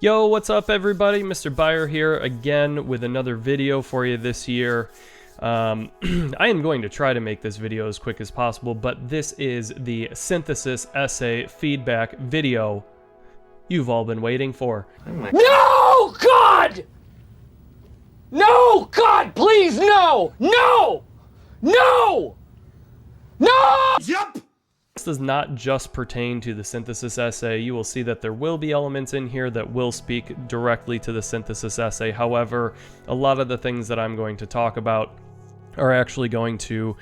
Yo, what's up everybody? Mr. Baier here again with another video for you this year. I am going to try to make this video as quick as possible, but this is the synthesis essay feedback video you've all been waiting for. No, God! No, God, please, no! No! No! No! Yep! This does not just pertain to the synthesis essay. You will see that there will be elements in here that will speak directly to the synthesis essay. However, a lot of the things that I'm going to talk about are actually going to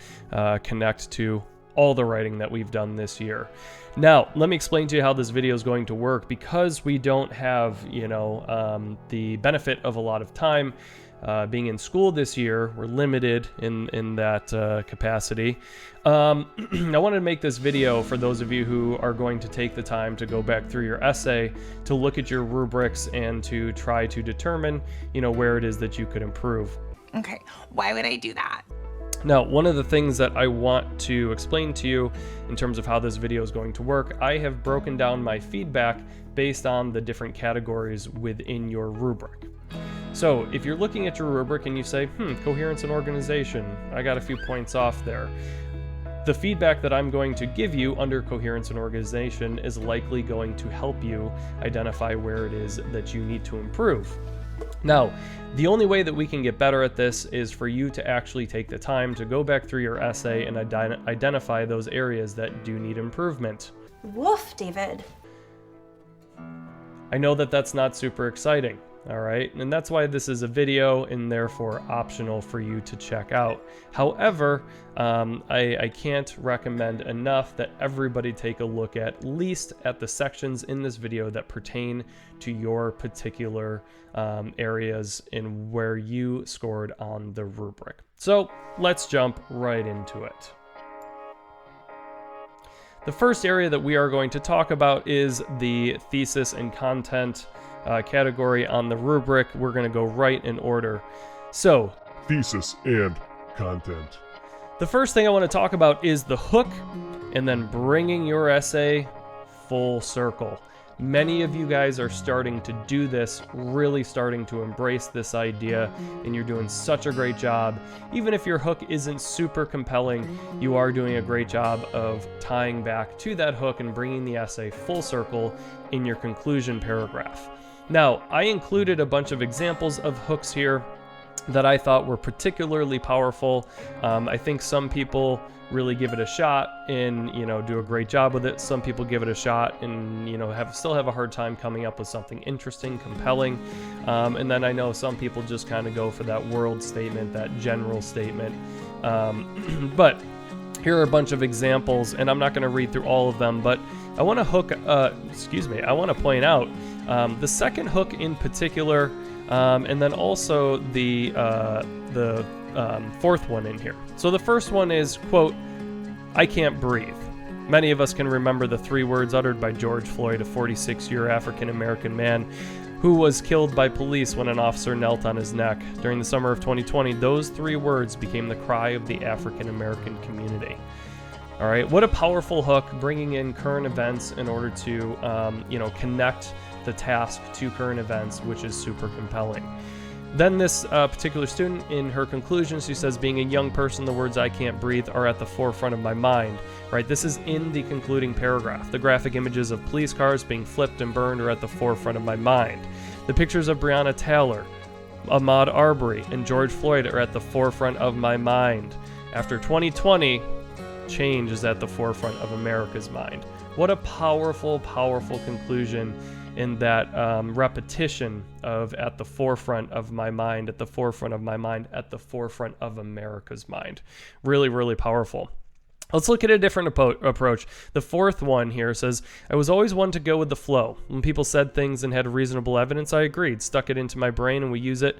connect to all the writing that we've done this year. Now, let me explain to you how this video is going to work. Because we don't have, the benefit of a lot of time being in school this year, we're limited in that capacity. I wanted to make this video for those of you who are going to take the time to go back through your essay, to look at your rubrics, and to try to determine, where it is that you could improve. Okay, why would I do that? Now, one of the things that I want to explain to you in terms of how this video is going to work, I have broken down my feedback based on the different categories within your rubric. So if you're looking at your rubric and you say, coherence and organization, I got a few points off there. The feedback that I'm going to give you under coherence and organization is likely going to help you identify where it is that you need to improve. Now, the only way that we can get better at this is for you to actually take the time to go back through your essay and identify those areas that do need improvement. Woof, David. I know that that's not super exciting, all right? And that's why this is a video and therefore optional for you to check out. However, I can't recommend enough that everybody take a look at least at the sections in this video that pertain to your particular areas and where you scored on the rubric. So let's jump right into it. The first area that we are going to talk about is the thesis and content category on the rubric. We're going to go right in order. So, Thesis and content. the first thing I want to talk about is the hook and then bringing your essay full circle. Many of you guys are starting to do this, really starting to embrace this idea, and you're doing such a great job. Even if your hook isn't super compelling, you are doing a great job of tying back to that hook and bringing the essay full circle in your conclusion paragraph. Now, I included a bunch of examples of hooks here that I thought were particularly powerful. I think some people really give it a shot and do a great job with it. Some people give it a shot and still have a hard time coming up with something interesting, compelling. And then I know some people just kind of go for that world statement, that general statement. But here are a bunch of examples, and I'm not going to read through all of them, but I want to I want to point out the second hook in particular, and then also the fourth one in here. So the first one is, quote, "I can't breathe." Many of us can remember the three words uttered by George Floyd, a 46-year African-American man who was killed by police when an officer knelt on his neck. During the summer of 2020, those three words became the cry of the African-American community. All right, what a powerful hook, bringing in current events in order to, connect the task to current events, which is super compelling. Then this particular student, in her conclusion, she says, "Being a young person, the words 'I can't breathe' are at the forefront of my mind." Right? This is in the concluding paragraph. "The graphic images of police cars being flipped and burned are at the forefront of my mind. The pictures of Breonna Taylor, Ahmaud Arbery, and George Floyd are at the forefront of my mind. After 2020, change is at the forefront of America's mind." What a powerful, powerful conclusion in that repetition of "at the forefront of my mind, at the forefront of my mind, at the forefront of America's mind." Really, really powerful. Let's look at a different approach. The fourth one here says, "I was always one to go with the flow. When people said things and had reasonable evidence, I agreed, stuck it into my brain, and we use it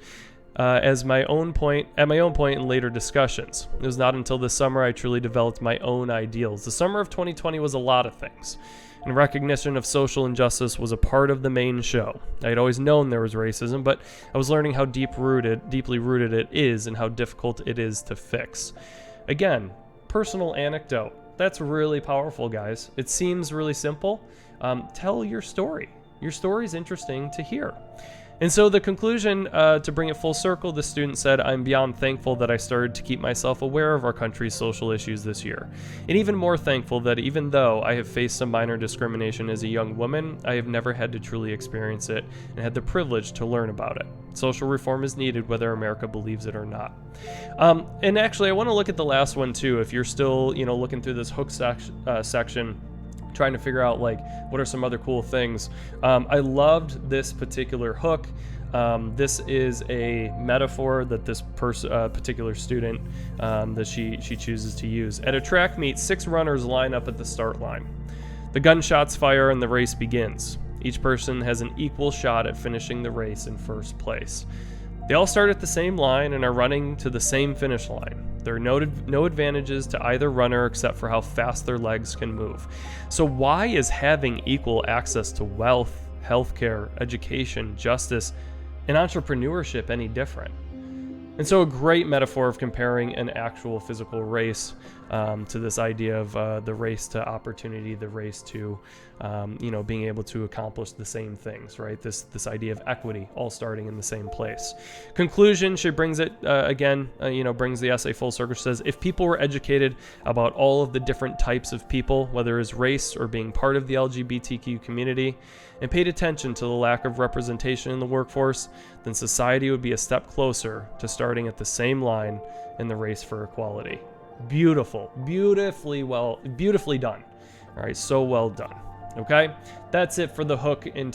at my own point in later discussions. It was not until this summer I truly developed my own ideals. The summer of 2020 was a lot of things, and recognition of social injustice was a part of the main show. I had always known there was racism, but I was learning how deeply rooted it is and how difficult it is to fix." Again, personal anecdote. That's really powerful, guys. It seems really simple. Tell your story. your story's interesting to hear. And so the conclusion, to bring it full circle, the student said, I'm beyond thankful that I started to keep myself aware of our country's social issues this year. And even more thankful that even though I have faced some minor discrimination as a young woman, I have never had to truly experience it and had the privilege to learn about it. Social reform is needed whether America believes it or not. And actually, I want to look at the last one too. If you're still, looking through this hook section, trying to figure out like what are some other cool things. I loved this particular hook. This is a metaphor that this particular student that she chooses to use. At a track meet, 6 runners line up at the start line. The gunshots fire and the race begins. Each person has an equal shot at finishing the race in first place. They all start at the same line and are running to the same finish line. There are no advantages to either runner except for how fast their legs can move. So why is having equal access to wealth, healthcare, education, justice, and entrepreneurship any different? And so a great metaphor of comparing an actual physical race to this idea of the race to opportunity, the race to, being able to accomplish the same things, right? This idea of equity, all starting in the same place. Conclusion, she brings it brings the essay full circle. She says, if people were educated about all of the different types of people, whether it's race or being part of the LGBTQ community, and paid attention to the lack of representation in the workforce, then society would be a step closer to starting at the same line in the race for equality. Beautiful, beautifully done. All right, so well done. Okay, that's it for the hook in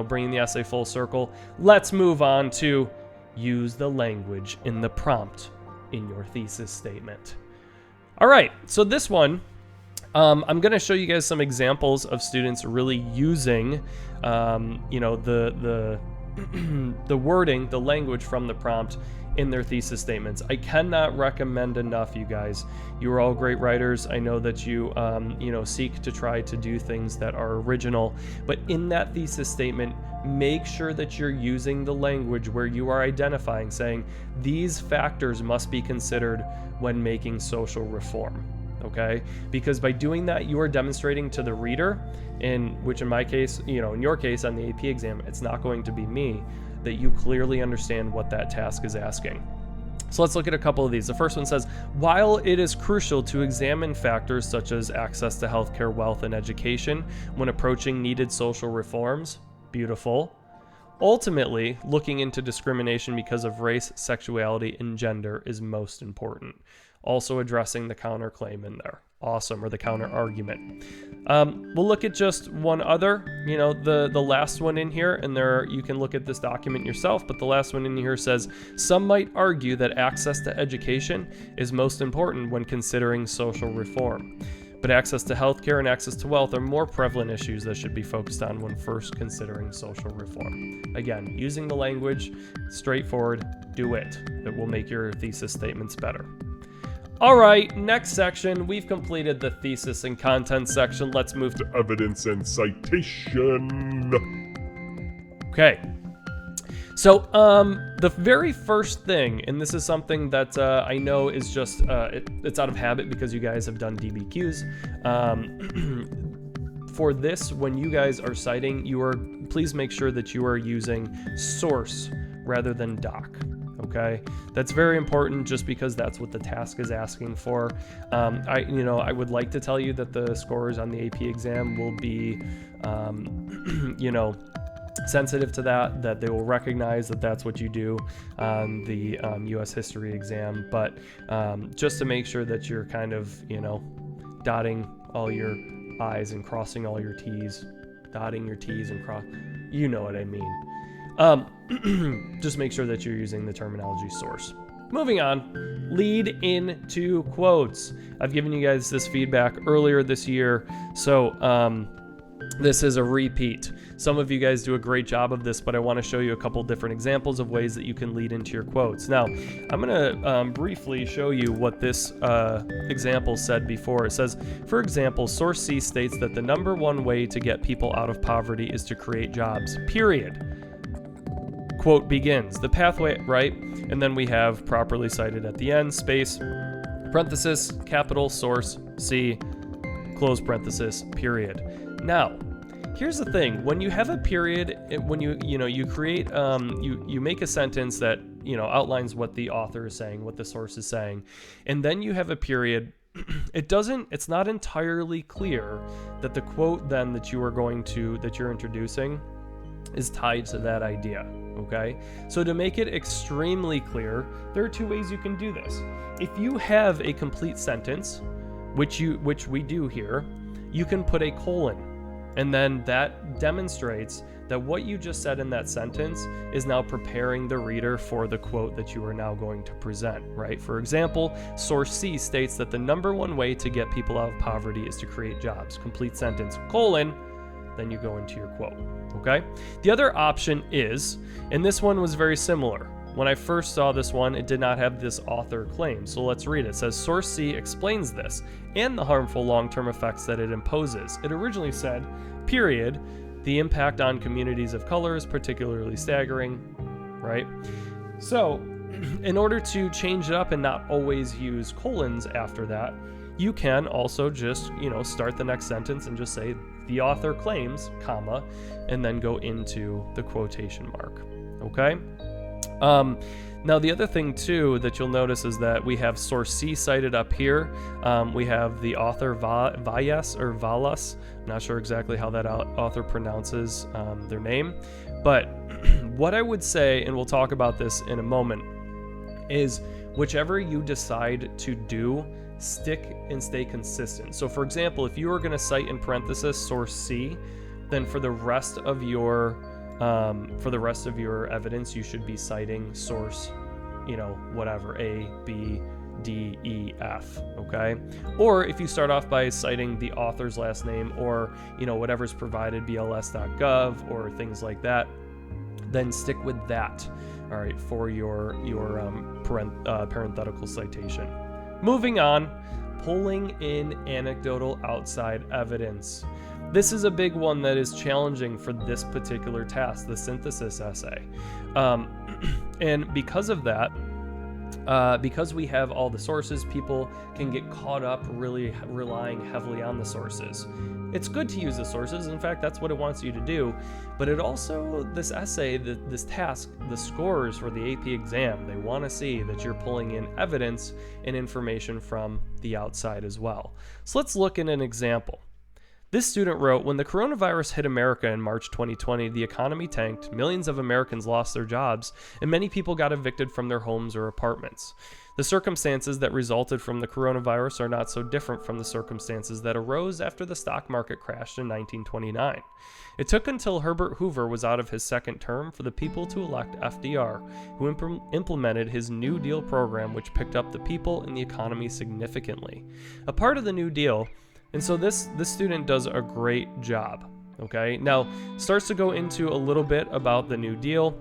bringing the essay full circle. Let's move on to use the language in the prompt in your thesis statement. All right, so this one, I'm going to show you guys some examples of students really using, the wording, the language from the prompt in their thesis statements. I cannot recommend enough, you guys. You are all great writers. I know that you, seek to try to do things that are original, but in that thesis statement, make sure that you're using the language where you are identifying, saying these factors must be considered when making social reform. Okay, because by doing that, you are demonstrating to the reader, which in my case, in your case on the AP exam, it's not going to be me, that you clearly understand what that task is asking. So let's look at a couple of these. The first one says, while it is crucial to examine factors such as access to healthcare, wealth, and education when approaching needed social reforms, beautiful. Ultimately, looking into discrimination because of race, sexuality, and gender is most important. Also addressing the counterclaim in there. Awesome, or the counter argument. We'll look at just one other, the last one in here, and you can look at this document yourself, but the last one in here says, some might argue that access to education is most important when considering social reform. But access to healthcare and access to wealth are more prevalent issues that should be focused on when first considering social reform. Again, using the language, straightforward, do it. It will make your thesis statements better. All right, next section. We've completed the thesis and content section. Let's move to Evidence and citation. Okay. So the very first thing, and this is something that I know is just, it's out of habit because you guys have done DBQs. For this, when you guys are citing, please make sure that you are using source rather than doc. Okay, that's very important just because that's what the task is asking for. I would like to tell you that the scores on the AP exam will be, sensitive to that they will recognize that that's what you do on the U.S. history exam. But just to make sure that you're kind of, dotting all your I's and crossing all your T's, dotting your T's and cross, you know what I mean. Just make sure that you're using the terminology source. Moving on, lead into quotes. I've given you guys this feedback earlier this year, so this is a repeat. Some of you guys do a great job of this, but I want to show you a couple different examples of ways that you can lead into your quotes. Now, I'm going to briefly show you what this example said before. It says, for example, source C states that the number one way to get people out of poverty is to create jobs, period. Quote begins, the pathway, right? And then we have properly cited at the end, space, parenthesis, capital, source, C, close parenthesis, period. Now, here's the thing: when you have a period, when you create you make a sentence that outlines what the author is saying, what the source is saying, and then you have a period. It's not entirely clear that the quote then that you're introducing is tied to that idea. Okay, so to make it extremely clear, there are two ways you can do this. If you have a complete sentence, which we do here, you can put a colon, and then that demonstrates that what you just said in that sentence is now preparing the reader for the quote that you are now going to present, right? For example, source C states that the number one way to get people out of poverty is to create jobs. Complete sentence, colon, then you go into your quote, okay? The other option is, and this one was very similar. When I first saw this one, it did not have this author claim. So let's read it. It says, source C explains this and the harmful long-term effects that it imposes. It originally said, period, the impact on communities of color is particularly staggering, right? So in order to change it up and not always use colons after that, you can also just, start the next sentence and just say the author claims, comma, and then go into the quotation mark, okay? Now, the other thing, too, that you'll notice is that we have source C cited up here. We have the author Vallas or Vallas. I'm not sure exactly how that author pronounces their name. But what I would say, and we'll talk about this in a moment, is whichever you decide to do, stick and stay consistent. So, for example, if you are going to cite in parenthesis source C, then for the rest of your evidence, you should be citing source, whatever, A, B, D, E, F, okay? Or if you start off by citing the author's last name or, whatever's provided, bls.gov or things like that, then stick with that, all right, for your parenthetical citation. Moving on, pulling in anecdotal outside evidence. This is a big one that is challenging for this particular task, the synthesis essay. And because of that, because we have all the sources, people can get caught up really relying heavily on the sources. It's good to use the sources. In fact, that's what it wants you to do. But it also, this essay, this task, the scores for the AP exam, they want to see that you're pulling in evidence and information from the outside as well. So let's look at an example. This student wrote, when the coronavirus hit America in March 2020, the economy tanked, millions of Americans lost their jobs, and many people got evicted from their homes or apartments. The circumstances that resulted from the coronavirus are not so different from the circumstances that arose after the stock market crashed in 1929. It took until Herbert Hoover was out of his second term for the people to elect FDR, who implemented his New Deal program, which picked up the people and the economy significantly. A part of the New Deal. And so this student does a great job, okay? Now, starts to go into a little bit about the New Deal,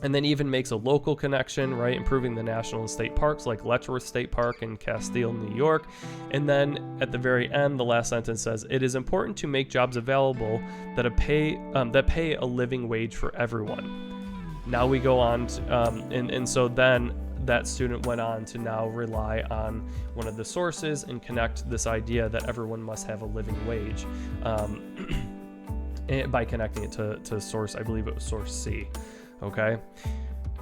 and then even makes a local connection, right? Improving the national and state parks like Letchworth State Park in Castile, New York. And then at the very end, the last sentence says, it is important to make jobs available that pay a living wage for everyone. Now we go on to, and so then that student went on to now rely on one of the sources and connect this idea that everyone must have a living wage by connecting it to source, I believe it was source C, okay?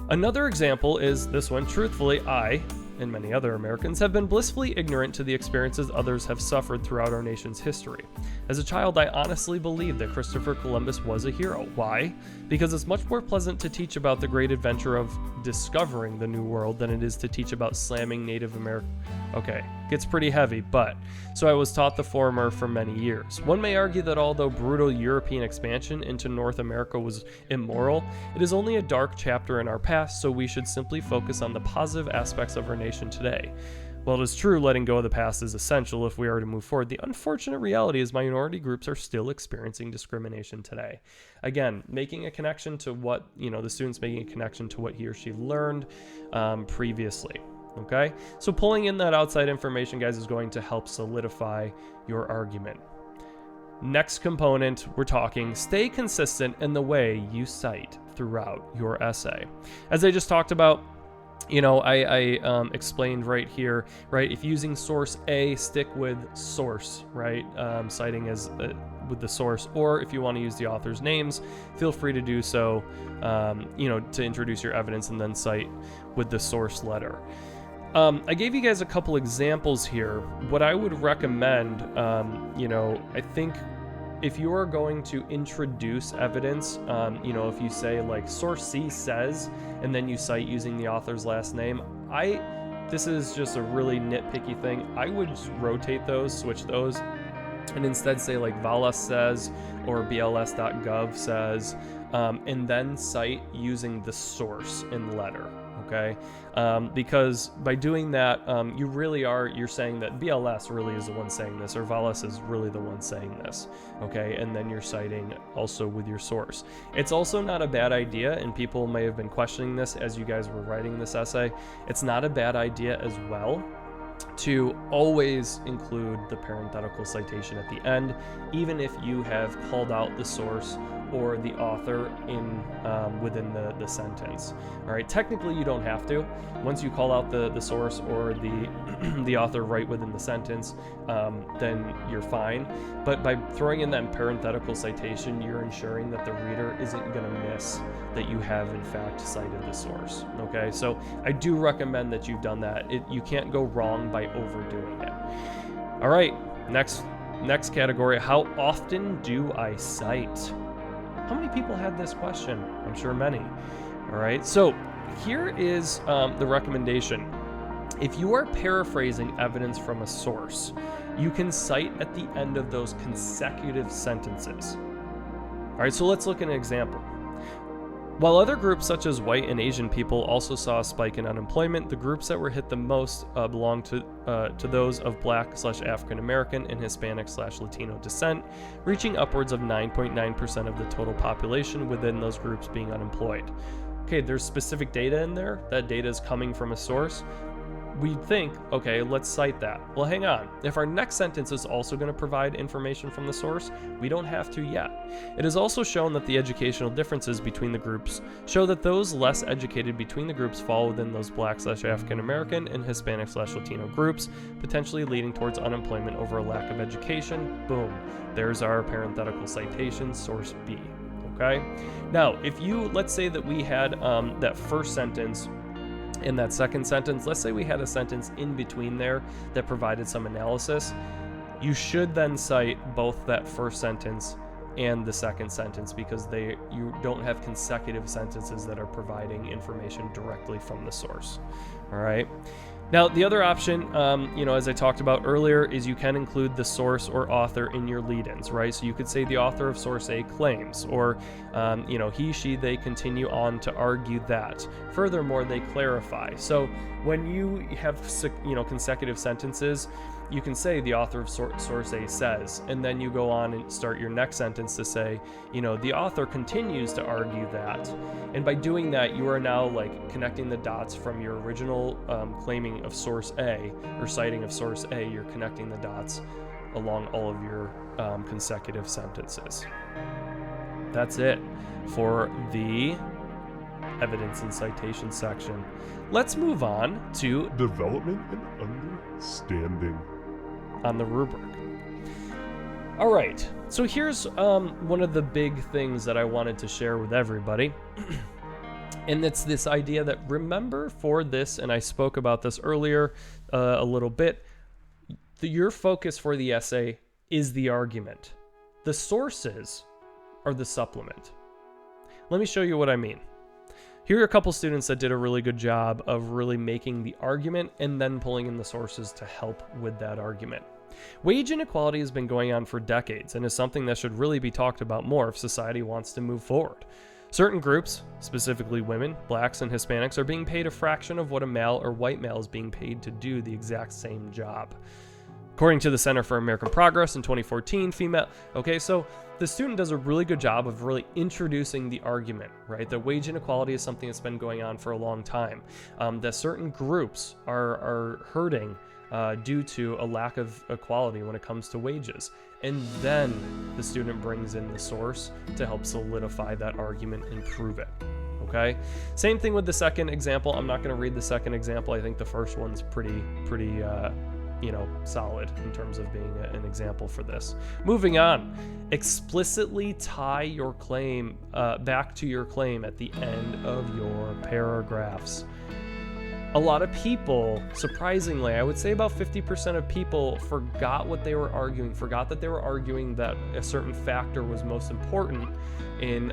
Another example is this one. Truthfully, I, and many other Americans, have been blissfully ignorant to the experiences others have suffered throughout our nation's history. As a child, I honestly believed that Christopher Columbus was a hero. Why? Because it's much more pleasant to teach about the great adventure of discovering the New World than it is to teach about slamming Native American. Okay, gets pretty heavy, but so I was taught the former for many years. One may argue that although brutal European expansion into North America was immoral, it is only a dark chapter in our past, so we should simply focus on the positive aspects of our nation today. While it is true letting go of the past is essential if we are to move forward, the unfortunate reality is minority groups are still experiencing discrimination today. Again, making a connection to what, the student's making a connection to what he or she learned previously. Okay, so pulling in that outside information, guys, is going to help solidify your argument. Next component, we're talking stay consistent in the way you cite throughout your essay. As I just talked about, I explained right here, right? If using source A, stick with source, right? Citing as with the source, or if you want to use the author's names, feel free to do so, to introduce your evidence and then cite with the source letter. I gave you guys a couple examples here. What I would recommend, I think if you are going to introduce evidence, if you say like source C says, and then you cite using the author's last name, this is just a really nitpicky thing. I would rotate those, switch those, and instead say like Valas says or bls.gov says, and then cite using the source and letter. Okay, because by doing that, you're saying that BLS really is the one saying this, or Valas is really the one saying this. Okay, and then you're citing also with your source. It's also not a bad idea, and people may have been questioning this as you guys were writing this essay. It's not a bad idea as well to always include the parenthetical citation at the end, even if you have called out the source or the author within the sentence. All right, technically you don't have to. Once you call out the source or the author right within the sentence, then you're fine. But by throwing in that parenthetical citation, you're ensuring that the reader isn't going to miss that you have in fact cited the source. Okay, so I do recommend that you've done that. You can't go wrong by overdoing it. All right, next category, how often do I cite? How many people had this question? I'm sure many. All right, so here is the recommendation. If you are paraphrasing evidence from a source, you can cite at the end of those consecutive sentences. All right, so let's look at an example. While other groups such as white and Asian people also saw a spike in unemployment, the groups that were hit the most belonged to those of Black/African American and Hispanic/Latino descent, reaching upwards of 9.9% of the total population, within those groups being unemployed. Okay, there's specific data in there. That data is coming from a source. We'd think, okay, let's cite that. Well, hang on. If our next sentence is also going to provide information from the source, we don't have to yet. It is also shown that the educational differences between the groups show that those less educated between the groups fall within those Black/African American and Hispanic/Latino groups, potentially leading towards unemployment over a lack of education. Boom. There's our parenthetical citation, source B. Okay? Now, let's say that we had that first sentence in that second sentence, let's say we had a sentence in between there that provided some analysis, you should then cite both that first sentence and the second sentence, because you don't have consecutive sentences that are providing information directly from the source. All right. Now, the other option, as I talked about earlier, is you can include the source or author in your lead-ins, right? So you could say the author of source A claims, or, he, she, they continue on to argue that. Furthermore, they clarify. So when you have, consecutive sentences, you can say the author of source A says, and then you go on and start your next sentence to say, the author continues to argue that. And by doing that, you are now connecting the dots from your original claiming of source A or citing of source A. You're connecting the dots along all of your consecutive sentences. That's it for the evidence and citation section. Let's move on to development and understanding on the rubric. All right, so here's one of the big things that I wanted to share with everybody. And it's this idea that, remember for this, and I spoke about this earlier a little bit, your focus for the essay is the argument. The sources are the supplement. Let me show you what I mean. Here are a couple students that did a really good job of really making the argument and then pulling in the sources to help with that argument. Wage inequality has been going on for decades and is something that should really be talked about more if society wants to move forward. Certain groups, specifically women, blacks, and Hispanics, are being paid a fraction of what a male or white male is being paid to do the exact same job. According to the Center for American Progress in 2014, so the student does a really good job of really introducing the argument, right? That wage inequality is something that's been going on for a long time. That certain groups are hurting due to a lack of equality when it comes to wages. And then the student brings in the source to help solidify that argument and prove it. Okay? Same thing with the second example. I'm not going to read the second example. I think the first one's pretty solid in terms of being an example for this. Moving on, explicitly tie your claim back to your claim at the end of your paragraphs. A lot of people, surprisingly, I would say about 50% of people forgot what they were arguing, forgot that they were arguing that a certain factor was most important in,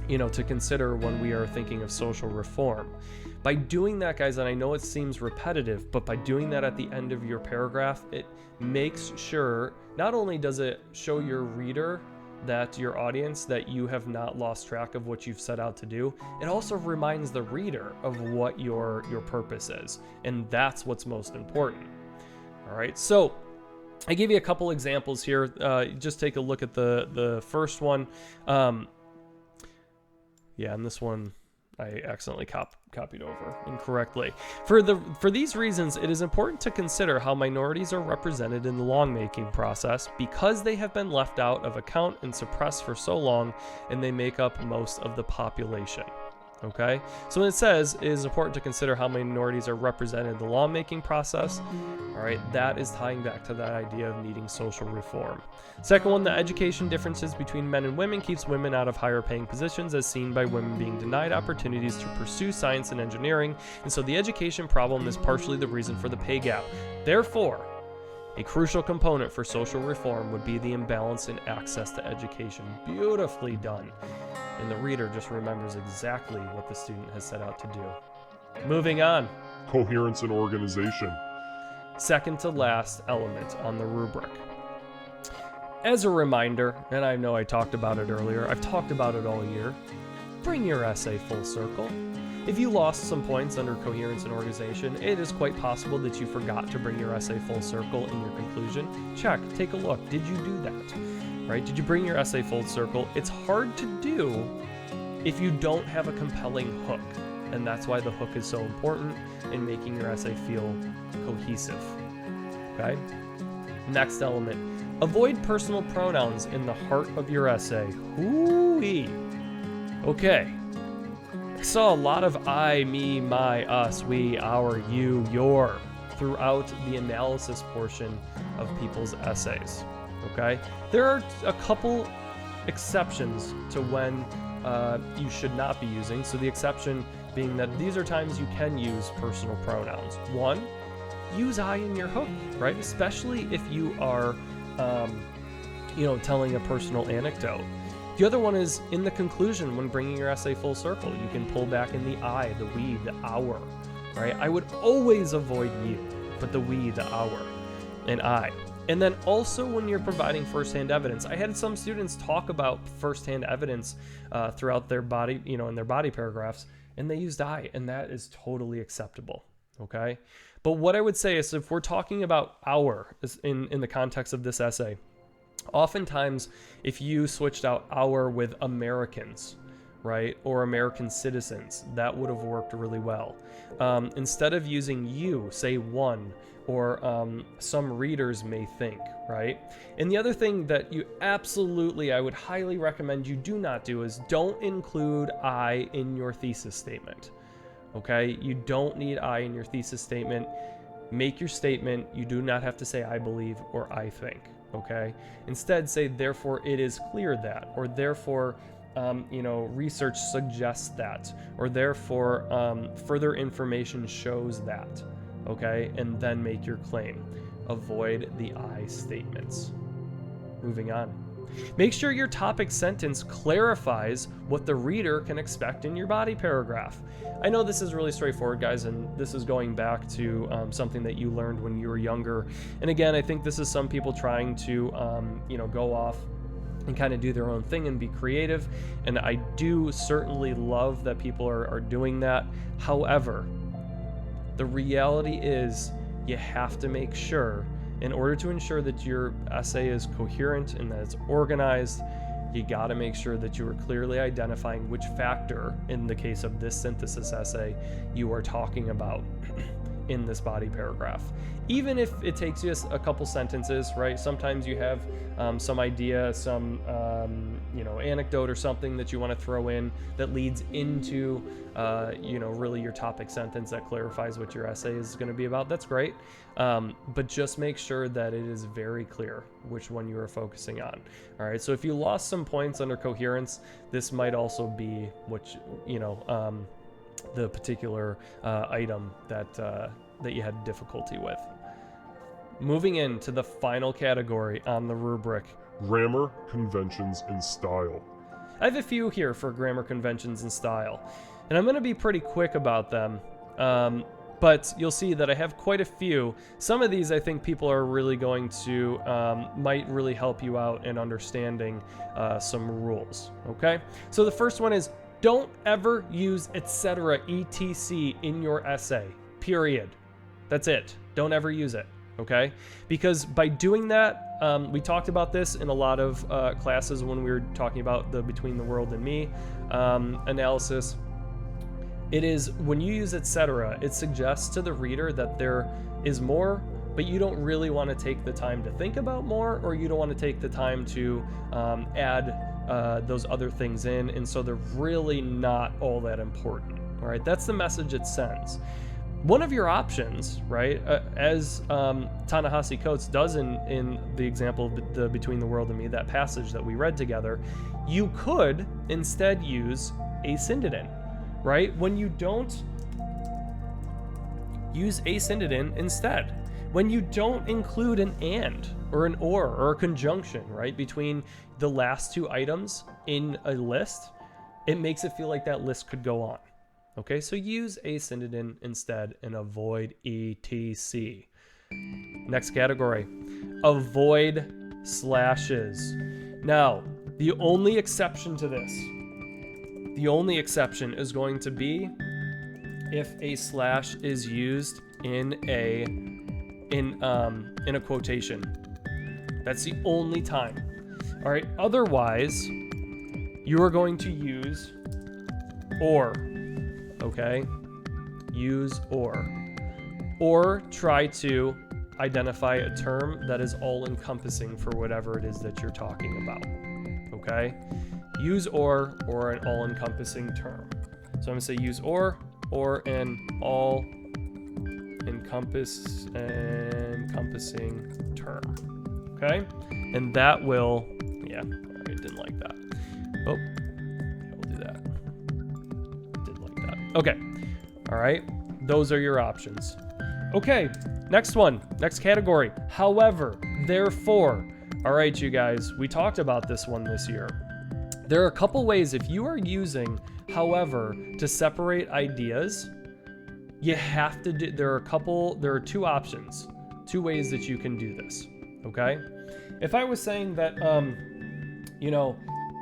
to consider when we are thinking of social reform. By doing that, guys, and I know it seems repetitive, but by doing that at the end of your paragraph, it makes sure, not only does it show your reader, that your audience, that you have not lost track of what you've set out to do, it also reminds the reader of what your purpose is, and that's what's most important. All right, so I gave you a couple examples here. Just take a look at the first one. And this one I accidentally copied over incorrectly. For these reasons, it is important to consider how minorities are represented in the lawmaking process because they have been left out of account and suppressed for so long, and they make up most of the population. Okay, so when it says it is important to consider how minorities are represented in the lawmaking process, all right, that is tying back to that idea of needing social reform. Second one, the education differences between men and women keeps women out of higher paying positions, as seen by women being denied opportunities to pursue science and engineering, and so the education problem is partially the reason for the pay gap. Therefore, a crucial component for social reform would be the imbalance in access to education. Beautifully done. And the reader just remembers exactly what the student has set out to do. Moving on. Coherence and organization. Second to last element on the rubric. As a reminder, and I know I talked about it earlier, I've talked about it all year, bring your essay full circle. If you lost some points under coherence and organization, it is quite possible that you forgot to bring your essay full circle in your conclusion. Check, take a look. Did you do that? Right? Did you bring your essay full circle? It's hard to do if you don't have a compelling hook, and that's why the hook is so important in making your essay feel cohesive. Okay? Next element. Avoid personal pronouns in the heart of your essay. Ooh-wee. Okay. I saw a lot of I, me, my, us, we, our, you, your throughout the analysis portion of people's essays. Okay? There are a couple exceptions to when you should not be using. So the exception being that these are times you can use personal pronouns. One, use I in your hook, right? Especially if you are, telling a personal anecdote. The other one is in the conclusion when bringing your essay full circle. You can pull back in the I, the we, the our, right? I would always avoid you, but the we, the our, and I. And then also when you're providing firsthand evidence. I had some students talk about firsthand evidence throughout their body, in their body paragraphs, and they used I, and that is totally acceptable, okay? But what I would say is if we're talking about our in the context of this essay, oftentimes if you switched out our with Americans, right, or American citizens, that would have worked really well. Instead of using you, say one, or some readers may think, right? And the other thing that you absolutely, I would highly recommend you do not do is don't include I in your thesis statement, okay? You don't need I in your thesis statement. Make your statement. You do not have to say I believe or I think, okay? Instead, say, therefore it is clear that, or therefore, research suggests that, or therefore further information shows that, okay? And then make your claim. Avoid the I statements. Moving on. Make sure your topic sentence clarifies what the reader can expect in your body paragraph. I know this is really straightforward, guys, and this is going back to something that you learned when you were younger. And again, I think this is some people trying to, go off and kind of do their own thing and be creative. And I do certainly love that people are doing that. However, the reality is you have to make sure, in order to ensure that your essay is coherent and that it's organized, you got to make sure that you are clearly identifying which factor, in the case of this synthesis essay, you are talking about. in this body paragraph. Even if it takes you a couple sentences, right? Sometimes you have some idea, some anecdote or something that you want to throw in that leads into really your topic sentence that clarifies what your essay is going to be about. That's great, but just make sure that it is very clear which one you are focusing on. All right, so if you lost some points under coherence, this might also be what the particular item that you had difficulty with. Moving into the final category on the rubric, Grammar, conventions, and style. I have a few here for grammar conventions and style, and I'm going to be pretty quick about them, but you'll see that I have quite a few. Some of these I think people are really going to, might really help you out in understanding some rules, okay? So the first one is, don't ever use etc., etc. in your essay, period. That's it. Don't ever use it, okay? Because by doing that, we talked about this in a lot of classes when we were talking about the Between the World and Me analysis. It is, when you use etc., it suggests to the reader that there is more, but you don't really want to take the time to think about more, or you don't want to take the time to add those other things in, and so they're really not all that important. All right, that's the message it sends. One of your options, right, as Ta-Nehisi Coates does in the example of the Between the World and Me, that passage that we read together, you could instead use a synonym, right? When you don't use a synonym instead, when you don't include an and or an or a conjunction, right, between the last two items in a list, it makes it feel like that list could go on. Okay, so use a synonym instead and avoid etc. Next category, avoid slashes. Now, the only exception to this, the only exception is going to be if a slash is used in a quotation. That's the only time. All right, otherwise, you are going to use or. Okay, use or try to identify a term that is all-encompassing for whatever it is that you're talking about. Okay, use or an all-encompassing term. So I'm gonna say use or an all-encompassing term. Okay, and that will, yeah, all right, didn't like that. Oh. Okay, all right, those are your options. Okay, next one, next category, however, therefore. All right, you guys, we talked about this one this year. There are a couple ways, if you are using however to separate ideas, you have to do, there are two options, two ways that you can do this, okay? If I was saying that,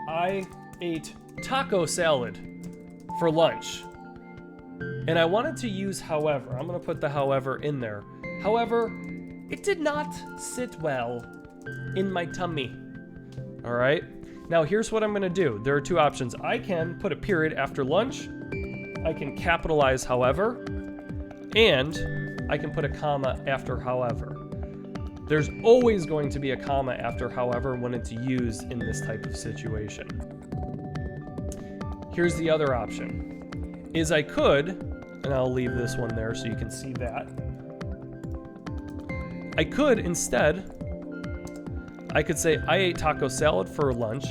I ate taco salad for lunch, and I wanted to use however. I'm going to put the however in there. However, it did not sit well in my tummy. All right? Now, here's what I'm going to do. There are two options. I can put a period after lunch. I can capitalize however. And I can put a comma after however. There's always going to be a comma after however when it's used in this type of situation. Here's the other option. Is I could, and I'll leave this one there so you can see that. I could instead, I could say I ate taco salad for lunch,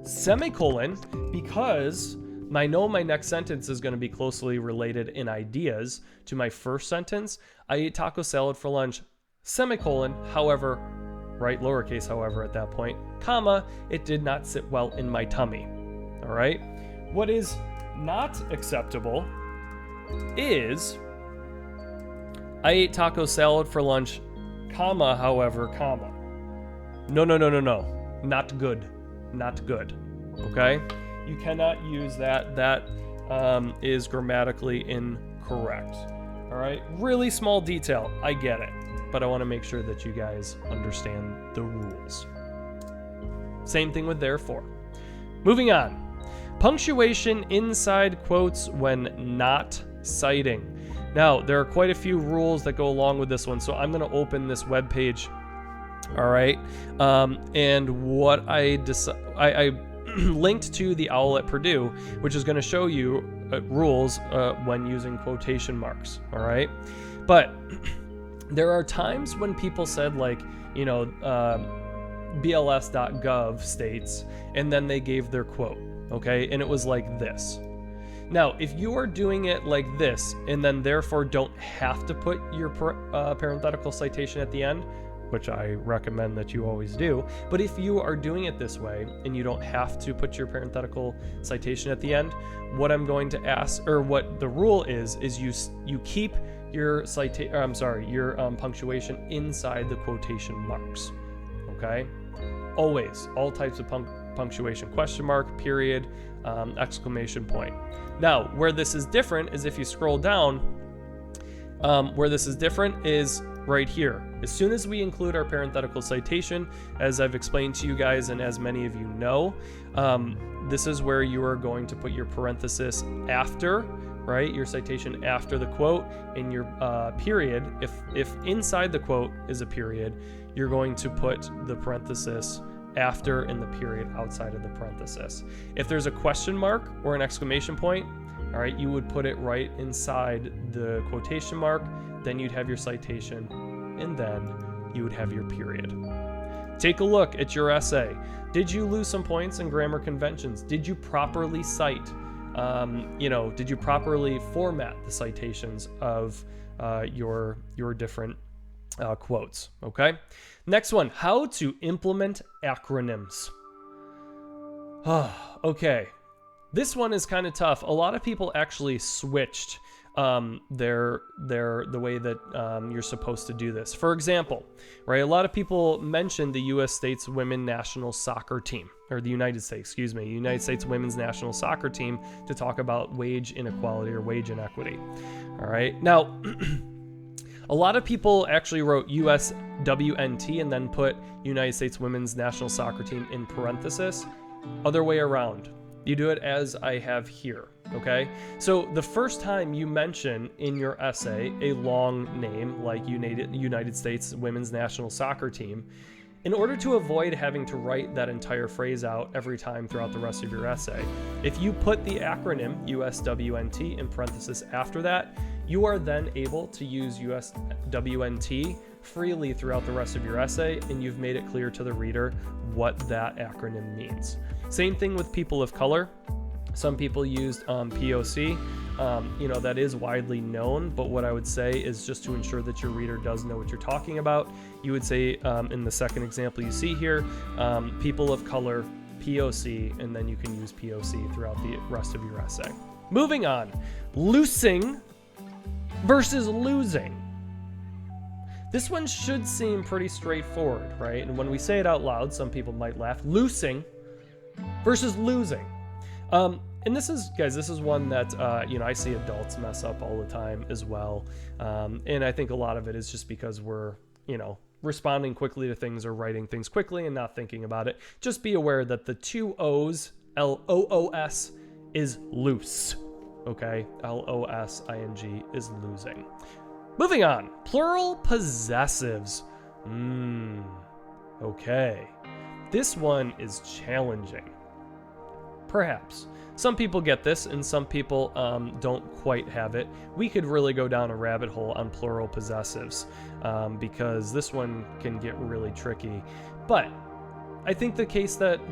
semicolon, because I know my next sentence is going to be closely related in ideas to my first sentence. I ate taco salad for lunch, semicolon, however, right, lowercase however at that point, comma, it did not sit well in my tummy. All right? What is not acceptable is I ate taco salad for lunch, comma, however, comma. No. Not good. Not good. Okay? You cannot use that. That is grammatically incorrect. All right? Really small detail. I get it. But I want to make sure that you guys understand the rules. Same thing with therefore. Moving on. Punctuation inside quotes when not citing. Now, there are quite a few rules that go along with this one, so I'm going to open this web page. All right, and what I linked to the OWL at Purdue, which is going to show you rules when using quotation marks. All right, but there are times when people said, like, you know, BLS.gov states, and then they gave their quote. Okay, and it was like this. Now, if you are doing it like this, and then therefore don't have to put your parenthetical citation at the end, which I recommend that you always do, but if you are doing it this way and you don't have to put your parenthetical citation at the end, what I'm going to ask, or what the rule is you keep your punctuation inside the quotation marks. Okay, always, all types of punctuation: question mark, period, exclamation point. Now, where this is different is if you scroll down, where this is different is right here. As soon as we include our parenthetical citation, as I've explained to you guys and as many of you know, this is where you are going to put your parenthesis after, right? Your citation after the quote, and your period. If inside the quote is a period, you're going to put the parenthesis after and the period outside of the parenthesis. If there's a question mark or an exclamation point, all right, you would put it right inside the quotation mark, then you'd have your citation, and then you would have your period. Take a look at your essay. Did you lose some points in grammar conventions? Did you properly cite? Did you properly format the citations of your different quotes? Okay. Next one, how to implement acronyms. Okay. This one is kind of tough. A lot of people actually switched the way that you're supposed to do this. For example, right, a lot of people mentioned the United States women's national soccer team women's national soccer team to talk about wage inequality or wage inequity. All right, now a lot of people actually wrote USWNT and then put United States women's national soccer team in parenthesis. Other way around. You do it as I have here, okay? So the first time you mention in your essay a long name like United States Women's National Soccer Team, in order to avoid having to write that entire phrase out every time throughout the rest of your essay, if you put the acronym USWNT in parenthesis after that, you are then able to use USWNT freely throughout the rest of your essay, and you've made it clear to the reader what that acronym means. Same thing with people of color. Some people used POC. That is widely known, but what I would say is, just to ensure that your reader does know what you're talking about, you would say in the second example you see here, people of color, POC, and then you can use POC throughout the rest of your essay. Moving on, loosing versus losing. This one should seem pretty straightforward, right? And when we say it out loud, some people might laugh. Loosing versus losing. And this is one that, I see adults mess up all the time as well. And I think a lot of it is just because we're, responding quickly to things or writing things quickly and not thinking about it. Just be aware that the two O's, L-O-O-S, is loose. Okay? L-O-S-I-N-G is losing. Moving on. Plural possessives. Okay. This one is challenging. Perhaps. Some people get this and some people don't quite have it. We could really go down a rabbit hole on plural possessives because this one can get really tricky. But I think the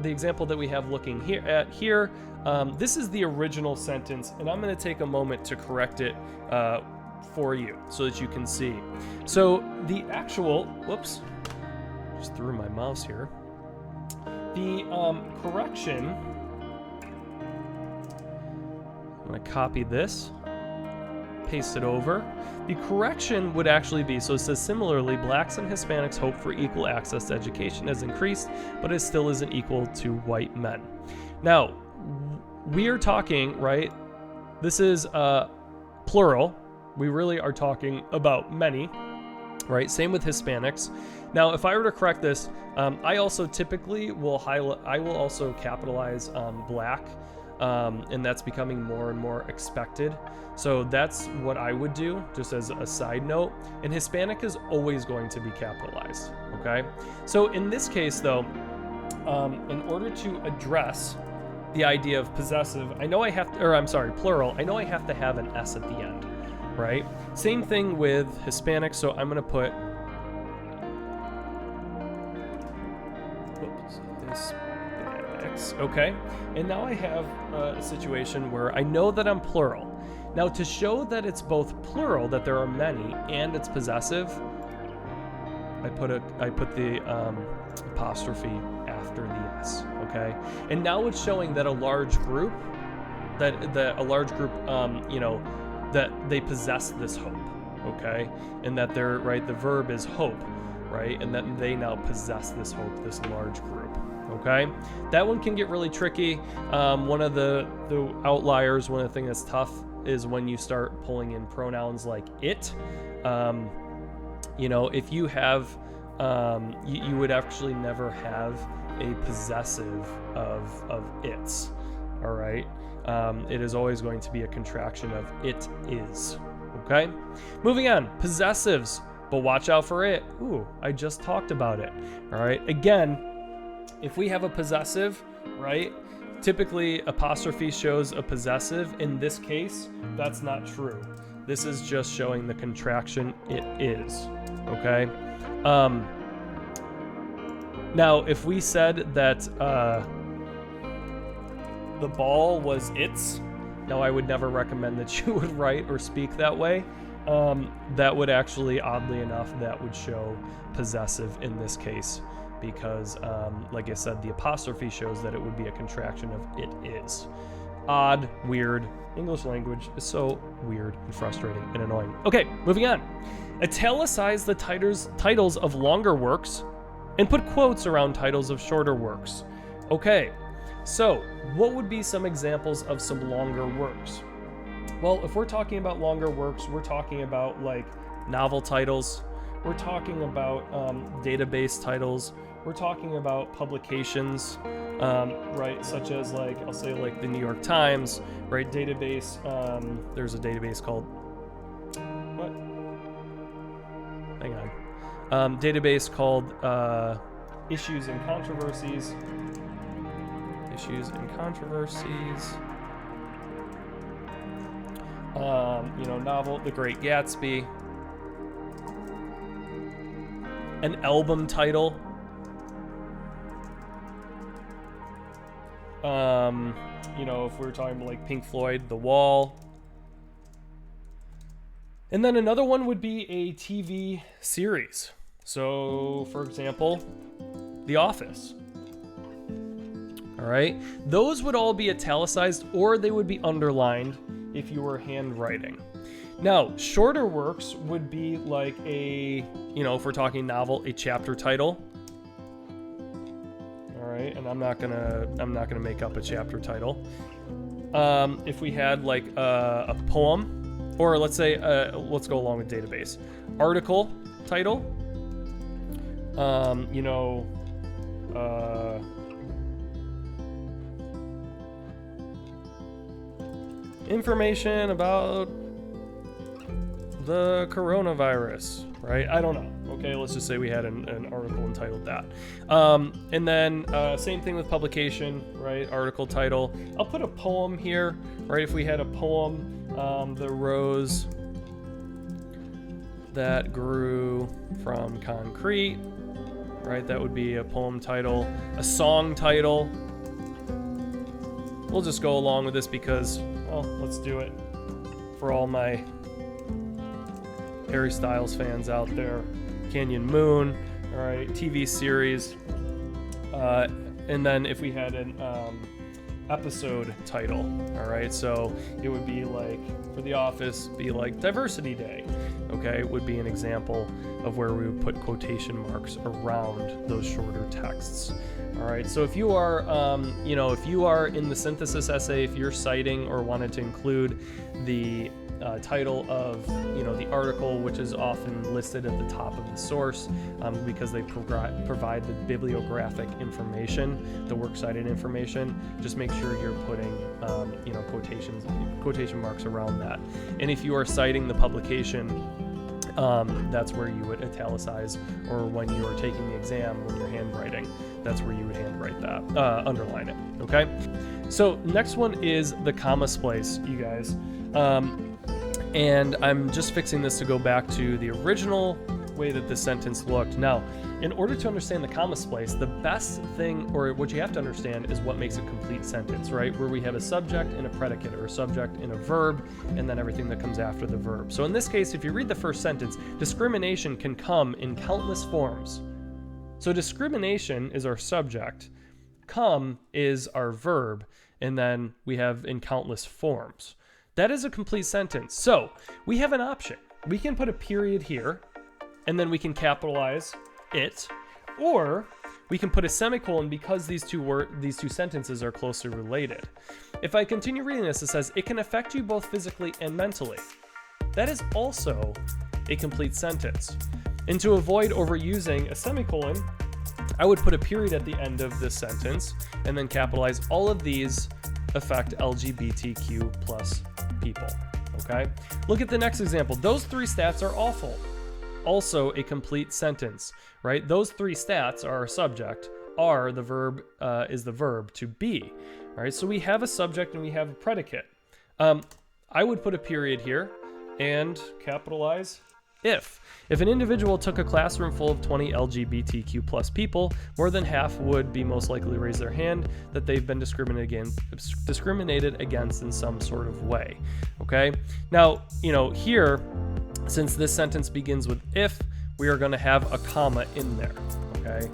example that we have looking here, this is the original sentence, and I'm going to take a moment to correct it for you so that you can see. So the actual, just threw my mouse here. The correction, I'm going to copy this, paste it over. The correction would actually be, so it says, similarly, blacks and Hispanics' hope for equal access to education has increased, but it still isn't equal to white men. Now, we are talking, right? This is plural. We really are talking about many, right? Same with Hispanics. Now, if I were to correct this, I also typically will also capitalize black and that's becoming more and more expected. So that's what I would do, just as a side note. And Hispanic is always going to be capitalized, okay? So in this case, though, in order to address the idea of possessive, plural, I know I have to have an S at the end, right? Same thing with Hispanic, so I'm going to put Hispanics, okay? And now I have a situation where I know that I'm plural. Now, to show that it's both plural, that there are many, and it's possessive, I put the apostrophe after the S, okay? And now it's showing that a large group, that they possess this hope, okay? And that they're, right, the verb is hope, right? And that they now possess this hope, this large group, okay? That one can get really tricky. One of the outliers, one of the things that's tough is when you start pulling in pronouns like it. If you have, you would actually never have a possessive of its, all right? It is always going to be a contraction of it is, okay? Moving on, possessives, but watch out for it. Ooh, I just talked about it, all right? Again, if we have a possessive, right? Typically, apostrophe shows a possessive. In this case, that's not true. This is just showing the contraction it is, okay? Now, if we said that the ball was its, now I would never recommend that you would write or speak that way. That would actually, oddly enough, that would show possessive in this case, because like I said, the apostrophe shows that it would be a contraction of it is. Odd, weird. English language is so weird and frustrating and annoying. Okay, moving on. Italicize the titles of longer works and put quotes around titles of shorter works. Okay, so what would be some examples of some longer works? Well, if we're talking about longer works, we're talking about like novel titles, we're talking about database titles, we're talking about publications, right, such as like, I'll say like the New York Times, right, database, there's a database called, database called Issues and Controversies, novel, The Great Gatsby, an album title, if we were talking about like Pink Floyd, The Wall. And then another one would be a TV series. So, for example, The Office. All right, those would all be italicized, or they would be underlined if you were handwriting. Now, shorter works would be like a, if we're talking novel, a chapter title. All right, and I'm not gonna make up a chapter title. If we had like a poem, or let's say, let's go along with database, article title. Information about the coronavirus, right? I don't know. Okay, let's just say we had an article entitled that. And then same thing with publication, right? Article title. I'll put a poem here, right? If we had a poem, The Rose That Grew from Concrete, right? That would be a poem title. A song title. We'll just go along with this because, well, let's do it for all my Harry Styles fans out there. Canyon Moon, all right, TV series. And then if we had an episode title, all right, so it would be like, for The Office, be like Diversity Day, okay, would be an example of where we would put quotation marks around those shorter texts. All right, so if you are, if you are in the synthesis essay, if you're citing or wanted to include the title of, the article, which is often listed at the top of the source because they provide the bibliographic information, the works cited information, just make sure you're putting, quotation marks around that. And if you are citing the publication, that's where you would italicize, or when you are taking the exam, when you're handwriting, that's where you would handwrite that, underline it, okay? So next one is the comma splice, you guys. And I'm just fixing this to go back to the original way that the sentence looked. Now, in order to understand the comma splice, the best thing, or what you have to understand, is what makes a complete sentence, right? Where we have a subject and a predicate, or a subject and a verb, and then everything that comes after the verb. So in this case, if you read the first sentence, discrimination can come in countless forms. So discrimination is our subject, come is our verb, and then we have in countless forms. That is a complete sentence. So we have an option. We can put a period here, and then we can capitalize it, or we can put a semicolon because these two sentences are closely related. If I continue reading this, it says, it can affect you both physically and mentally. That is also a complete sentence. And to avoid overusing a semicolon, I would put a period at the end of this sentence, and then capitalize all of these affect LGBTQ plus people, okay? Look at the next example. Those three stats are awful. Also a complete sentence, right? Those three stats are our subject. Are, the verb, is the verb to be, all right? So we have a subject and we have a predicate. I would put a period here and capitalize if. If an individual took a classroom full of 20 LGBTQ plus people, more than half would be most likely to raise their hand that they've been discriminated against in some sort of way. Okay? Now, here, since this sentence begins with if, we are going to have a comma in there. Okay?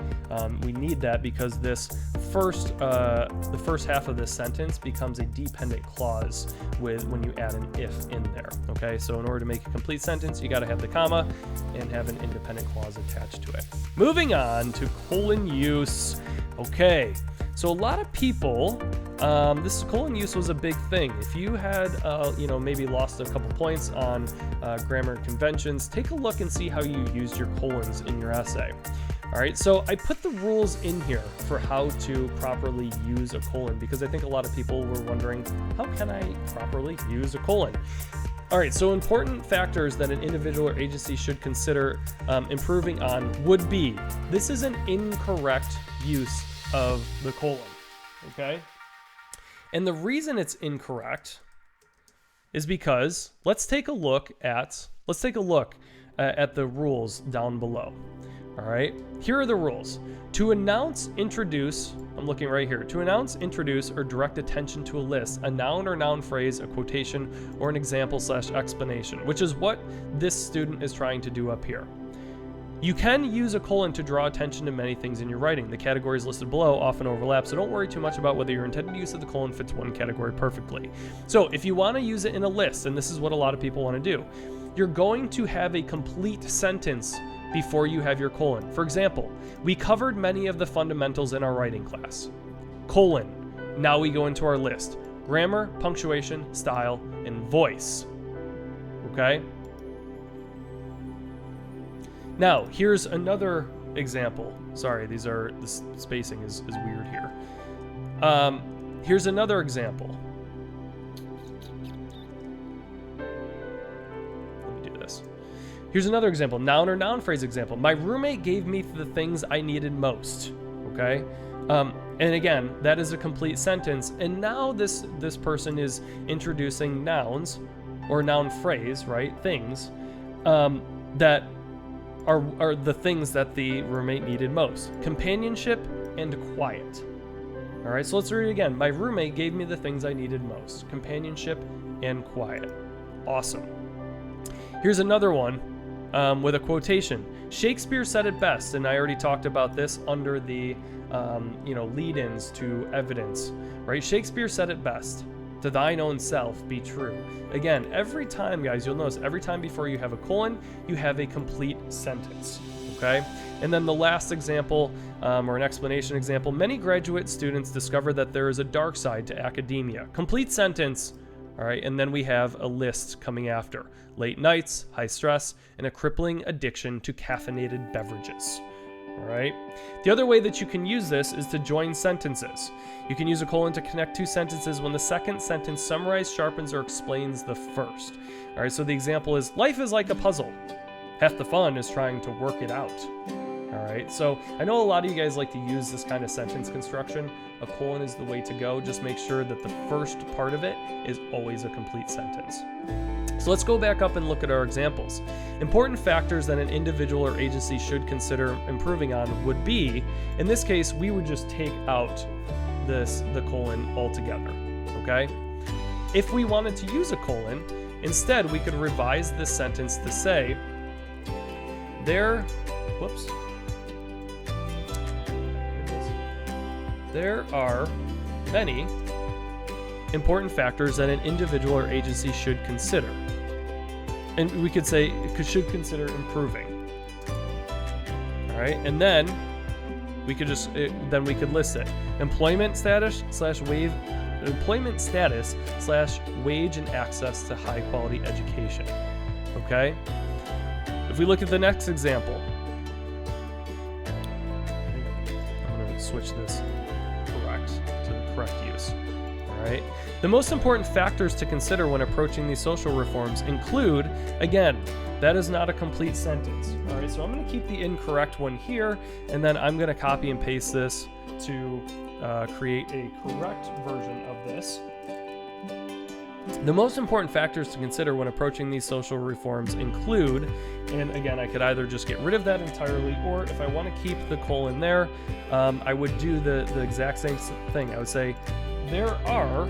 We need that because this the first half of this sentence becomes a dependent clause when you add an if in there. Okay, so in order to make a complete sentence, you got to have the comma and have an independent clause attached to it. Moving on to colon use. Okay, so a lot of people, this colon use was a big thing. If you had, maybe lost a couple points on grammar conventions, take a look and see how you used your colons in your essay. All right, so I put the rules in here for how to properly use a colon because I think a lot of people were wondering, how can I properly use a colon? All right, so important factors that an individual or agency should consider improving on would be, this is an incorrect use of the colon, okay? And the reason it's incorrect is because let's take a look at the rules down below. All right, here are the rules. To announce, introduce, I'm looking right here. To announce, introduce, or direct attention to a list, a noun or noun phrase, a quotation, or an example/explanation, which is what this student is trying to do up here. You can use a colon to draw attention to many things in your writing. The categories listed below often overlap, so don't worry too much about whether your intended use of the colon fits one category perfectly. So if you want to use it in a list, and this is what a lot of people want to do, you're going to have a complete sentence before you have your colon. For example, we covered many of the fundamentals in our writing class. Colon. Now we go into our list. Grammar, punctuation, style, and voice. Okay? Now, here's another example. Sorry, the spacing is weird here. Here's another example. Here's another example, noun or noun phrase example. My roommate gave me the things I needed most, okay? And again, that is a complete sentence. And now this person is introducing nouns or noun phrase, right? Things that are the things that the roommate needed most. Companionship and quiet. All right, so let's read it again. My roommate gave me the things I needed most. Companionship and quiet. Awesome. Here's another one. With a quotation. Shakespeare said it best, and I already talked about this under the, lead-ins to evidence, right? Shakespeare said it best. To thine own self be true. Again, every time, guys, you'll notice every time before you have a colon, you have a complete sentence, okay? And then the last example, or an explanation example, many graduate students discover that there is a dark side to academia. Complete sentence. All right, and then we have a list coming after. Late nights, high stress, and a crippling addiction to caffeinated beverages. All right. The other way that you can use this is to join sentences. You can use a colon to connect two sentences when the second sentence summarizes, sharpens, or explains the first. All right, so the example is, life is like a puzzle. Half the fun is trying to work it out. All right, so I know a lot of you guys like to use this kind of sentence construction. A colon is the way to go. Just make sure that the first part of it is always a complete sentence. So let's go back up and look at our examples. Important factors that an individual or agency should consider improving on would be, in this case, we would just take out the colon altogether, okay? If we wanted to use a colon, instead we could revise this sentence to say, there are many important factors that an individual or agency should consider. And we could say, should consider improving. All right, and then we could list it. Employment status slash wage and access to high quality education. Okay? If we look at the next example, I'm going to switch this to the correct use. All right. The most important factors to consider when approaching these social reforms include, again, that is not a complete sentence. All right, so I'm going to keep the incorrect one here, and then I'm going to copy and paste this to create a correct version of this. The most important factors to consider when approaching these social reforms include, and again, I could either just get rid of that entirely, or if I want to keep the colon there, I would do the exact same thing. I would say, there are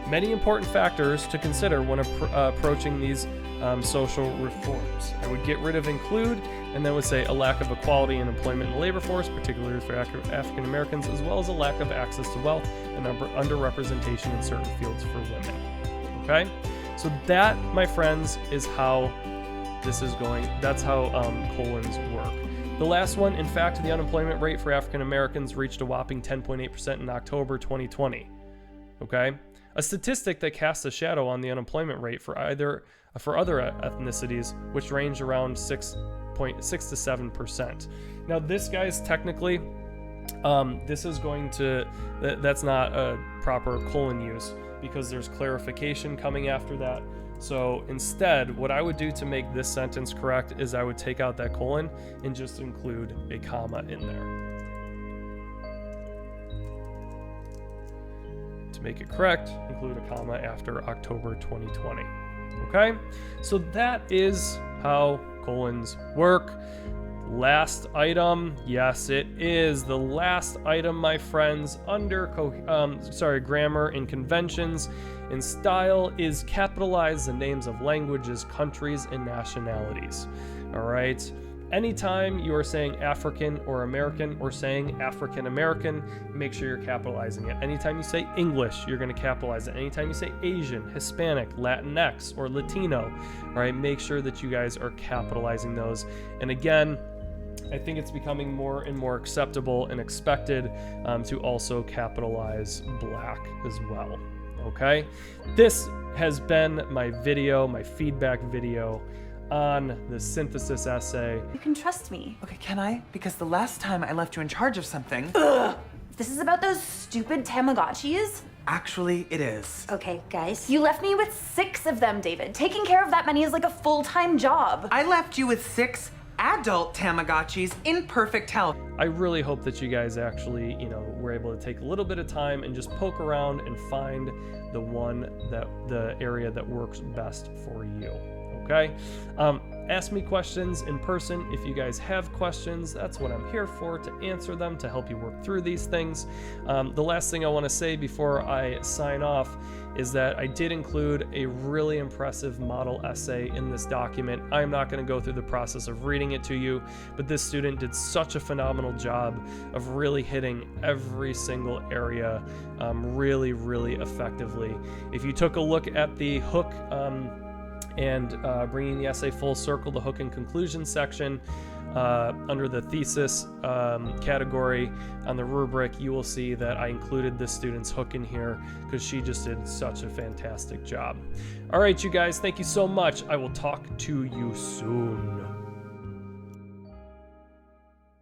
many important factors to consider when approaching these social reforms. I would get rid of include, and then would say a lack of equality in employment and labor force, particularly for African Americans, as well as a lack of access to wealth and underrepresentation in certain fields for women. Okay? So that, my friends, is how this is going. That's how colons work. The last one, in fact, the unemployment rate for African Americans reached a whopping 10.8% in October 2020. Okay? A statistic that casts a shadow on the unemployment rate for other ethnicities, which range around 6 to 7%. Now, this, guys, technically, this is going to, that's not a proper colon use because there's clarification coming after that. So instead, what I would do to make this sentence correct is I would take out that colon and just include a comma in there. To make it correct, include a comma after October 2020. Okay? So that is how colons work. Last item, yes, it is the last item, my friends, under grammar and conventions and style is capitalize the names of languages, countries, and nationalities. All right. Anytime you are saying African or American or saying African American, make sure you're capitalizing it. Anytime you say English, you're going to capitalize it. Anytime you say Asian, Hispanic, Latinx, or Latino, all right, make sure that you guys are capitalizing those. And again, I think it's becoming more and more acceptable and expected to also capitalize Black as well. Okay, this has been my video, my feedback video on the synthesis essay. You can trust me. Okay, can I? Because the last time I left you in charge of something... Ugh! This is about those stupid Tamagotchis? Actually, it is. Okay, guys. You left me with 6 of them, David. Taking care of that many is like a full-time job. I left you with 6 adult Tamagotchis in perfect health. I really hope that you guys actually, were able to take a little bit of time and just poke around and find the area that works best for you. Okay? Ask me questions in person if you guys have questions. That's what I'm here for, to answer them, to help you work through these things. The last thing I want to say before I sign off is that I did include a really impressive model essay in this document. I'm not going to go through the process of reading it to you, but this student did such a phenomenal job of really hitting every single area really, really effectively. If you took a look at the hook And bringing the essay full circle, the hook and conclusion section, under the thesis category on the rubric, you will see that I included this student's hook in here because she just did such a fantastic job. All right, you guys, thank you so much. I will talk to you soon.